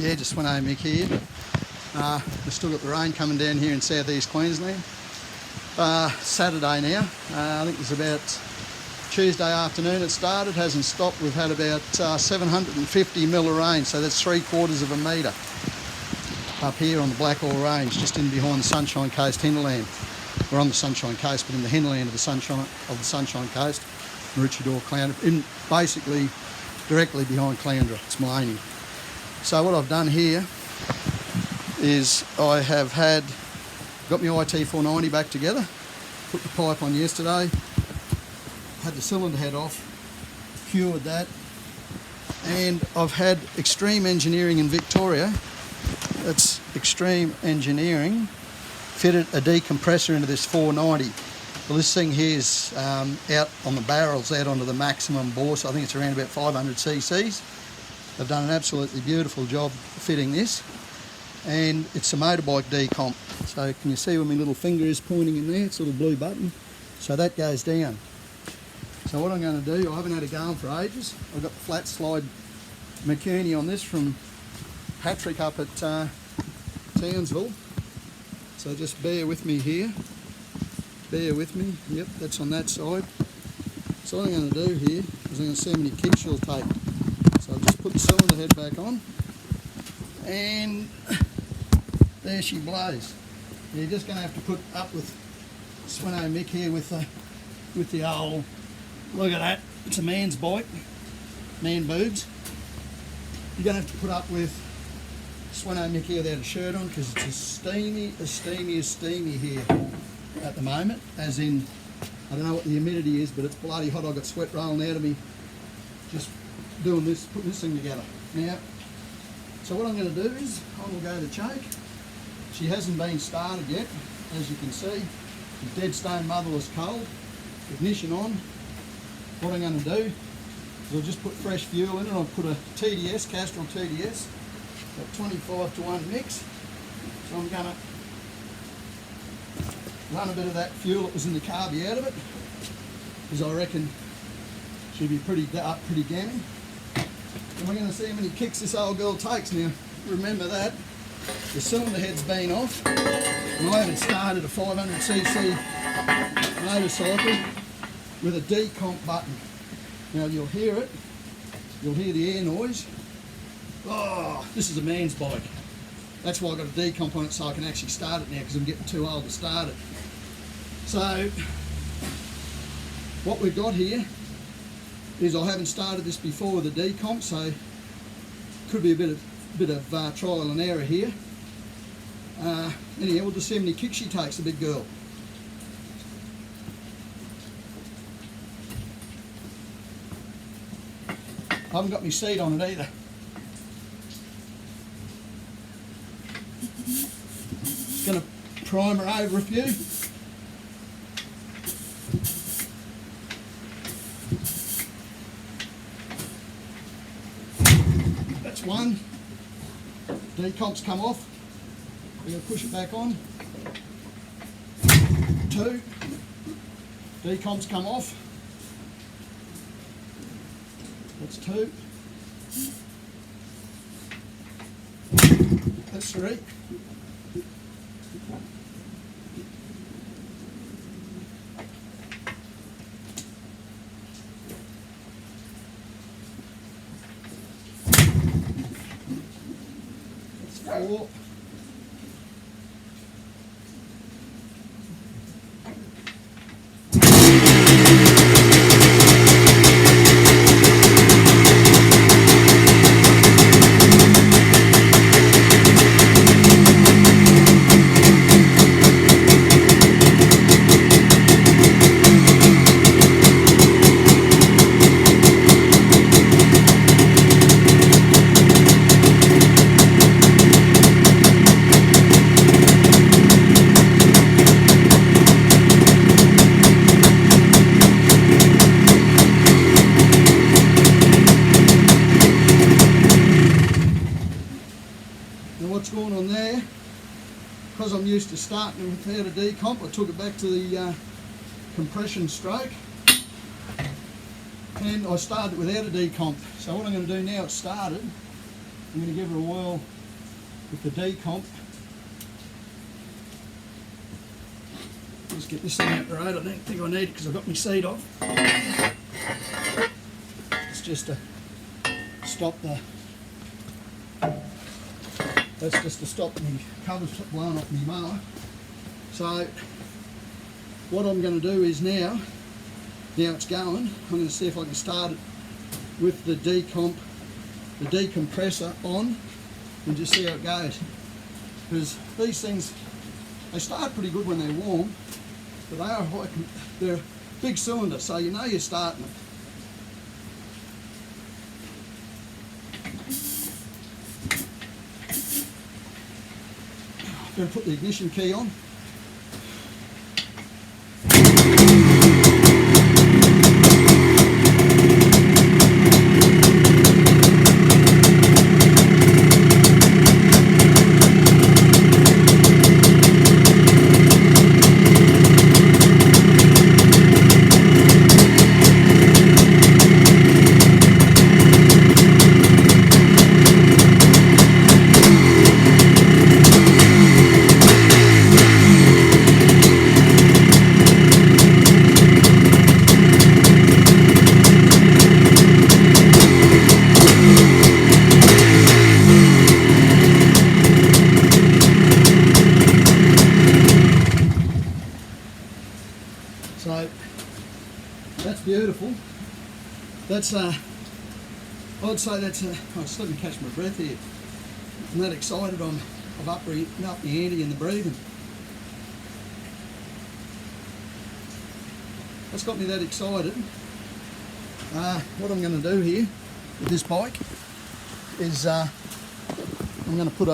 Yeah, just went home, Mick here. We've still got the rain coming down here in southeast Queensland. Saturday now. I think it was about Tuesday afternoon it started. Hasn't stopped. We've had about 750 mil of rain, so that's 3/4 of a metre up here on the Blackall Range, just in behind the Sunshine Coast hinterland. We're on the Sunshine Coast, but in the hinterland of the Sunshine Coast, Maroochydore, Caloundra, in basically directly behind Caloundra. It's Maloney. So what I've done here is I have got my IT490 back together, put the pipe on yesterday, had the cylinder head off, cured that, and I've had Extreme Engineering in Victoria, that's Extreme Engineering, fitted a decompressor into this 490. Well, this thing here is out on the barrels, out onto the maximum bore, so I think it's around about 500 cc's. They've done an absolutely beautiful job fitting this, and it's a motorbike decomp. So can you see where my little finger is pointing in there? It's a little blue button. So that goes down. So what I'm going to do, I haven't had a go on for ages. I've got the flat slide McKinney on this from Patrick up at Townsville. So just bear with me here. Bear with me. Yep, that's on that side. So what I'm going to do here is I'm going to see how many kicks she'll take. So I'll just put the cylinder head back on, and there she blows. You're just going to have to put up with Sweno Mick here with the old, look at that, it's a man's bike, man boobs. You're going to have to put up with Sweno Mick here without a shirt on, because it's as steamy here at the moment, as in, I don't know what the humidity is, but it's bloody hot. I've got sweat rolling out of me just doing this, putting this thing together. Now, so what I'm going to do is, I will go to choke. She hasn't been started yet, as you can see. She's dead stone motherless cold. Ignition on. What I'm going to do is I'll just put fresh fuel in it. I'll put a TDS, Castrol TDS, got 25:1 mix. So I'm going to run a bit of that fuel that was in the carby out of it, because I reckon she'll be pretty damning. And we're going to see how many kicks this old girl takes. Now, remember that the cylinder head's been off, and I haven't started a 500cc motorcycle with a decomp button. Now you'll hear it, you'll hear the air noise. Oh, this is a man's bike. That's why I've got a decomp on it, so I can actually start it now, because I'm getting too old to start it. So what we've got here is, I haven't started this before with a decomp, so could be a bit of trial and error here. Anyhow, we'll just see how many kicks she takes, the big girl. I haven't got my seat on it either. Going to prime her over a few. That's one. Decomp's come off. We're going to push it back on. Two. Decomp's come off. That's two. That's three. That's four. What's going on there, because I'm used to starting without a decomp, I took it back to the compression stroke, and I started without a decomp. So what I'm going to do now, it's started, I'm going to give it a whirl with the decomp. Just get this thing out the road. I don't think I need it because I've got my seat off. It's just to stop the... That's just to stop the covers blowing off my mower. So what I'm going to do is now it's going, I'm going to see if I can start it with the decompressor on and just see how it goes. Because these things, they start pretty good when they're warm, but they're a big cylinder, so you know you're starting it. I'm going to put the ignition key on. So that's beautiful. That's I'd say that's I still can catch my breath here. I'm that excited. I've upped the ante in the breathing. That's got me that excited. What I'm going to do here with this bike is I'm going to put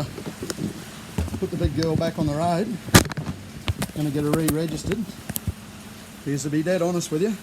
the big girl back on the road. I'm going to get her re-registered. Because to be dead honest with you,